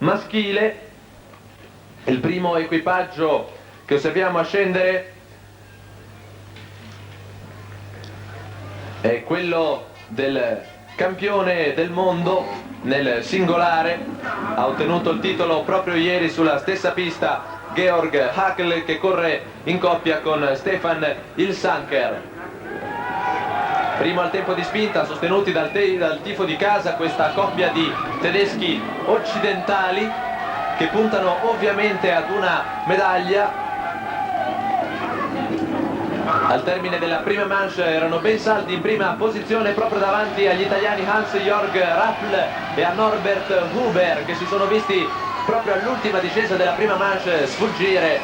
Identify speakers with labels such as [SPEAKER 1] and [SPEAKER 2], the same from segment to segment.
[SPEAKER 1] maschile. Il primo equipaggio che osserviamo a scendere è quello del campione del mondo nel singolare. Ha ottenuto il titolo proprio ieri sulla stessa pista Georg Hackl, che corre in coppia con Stefan Ilsanker. Primo al tempo di spinta, sostenuti dal tifo di casa, questa coppia di tedeschi occidentali che puntano ovviamente ad una medaglia. Al termine della prima manche erano ben saldi in prima posizione proprio davanti agli italiani Hans-Jörg Raffl e a Norbert Huber, che si sono visti proprio all'ultima discesa della prima manche sfuggire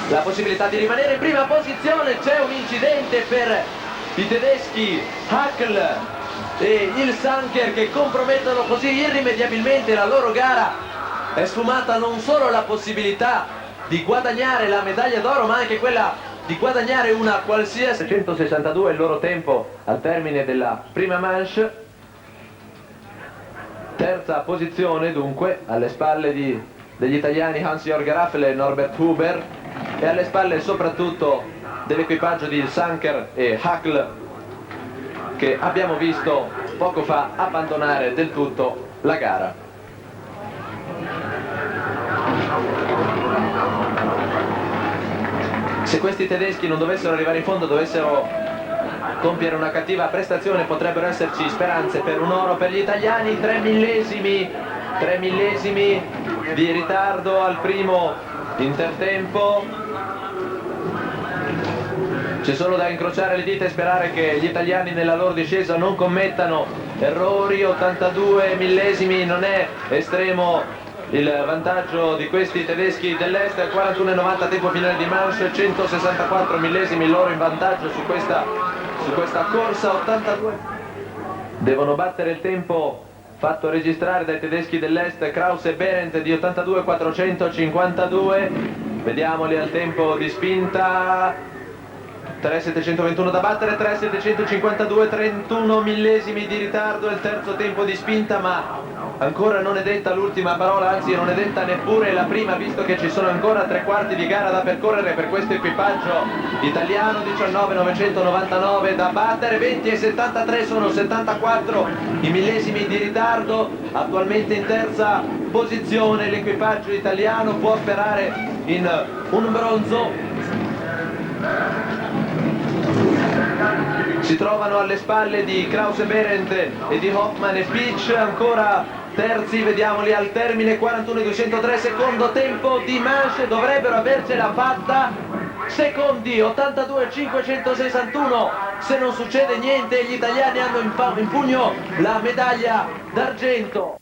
[SPEAKER 1] la possibilità di rimanere in prima posizione. C'è un incidente per i tedeschi Hackl e Ilsanker, che compromettono così irrimediabilmente la loro gara. È sfumata non solo la possibilità di guadagnare la medaglia d'oro, ma anche quella di guadagnare una qualsiasi. 162 il loro tempo al termine della prima manche. Terza posizione dunque, alle spalle degli italiani Hans-Jörg Raffl e Norbert Huber, e alle spalle soprattutto dell'equipaggio di Ilsanker e Hackl, che abbiamo visto poco fa abbandonare del tutto la gara. Se questi tedeschi non dovessero arrivare in fondo, dovessero compiere una cattiva prestazione, potrebbero esserci speranze per un oro per gli italiani. 3 millesimi di ritardo al primo intertempo. C'è solo da incrociare le dita e sperare che gli italiani nella loro discesa non commettano errori. 82 millesimi non è estremo il vantaggio di questi tedeschi dell'est. 41,90 tempo finale di manche, 164 millesimi loro in vantaggio su questa corsa. 82 devono battere il tempo fatto registrare dai tedeschi dell'est, Kraus e Behrendt, di 82,452. Vediamoli al tempo di spinta. 3,721 da battere, 3,752, 31 millesimi di ritardo il terzo tempo di spinta, ma ancora non è detta l'ultima parola, anzi non è detta neppure la prima, visto che ci sono ancora 3/4 di gara da percorrere per questo equipaggio italiano. 19,999 da battere, 20,73, sono 74 i millesimi di ritardo. Attualmente in terza posizione l'equipaggio italiano, può sperare in un bronzo. Si trovano alle spalle di Kraus e Behrendt e di Hoffmann e Pitsch, ancora terzi, vediamoli al termine. 41,203, secondo tempo di manche, dovrebbero avercela fatta. Secondi 82,561, se non succede niente gli italiani hanno in pugno la medaglia d'argento.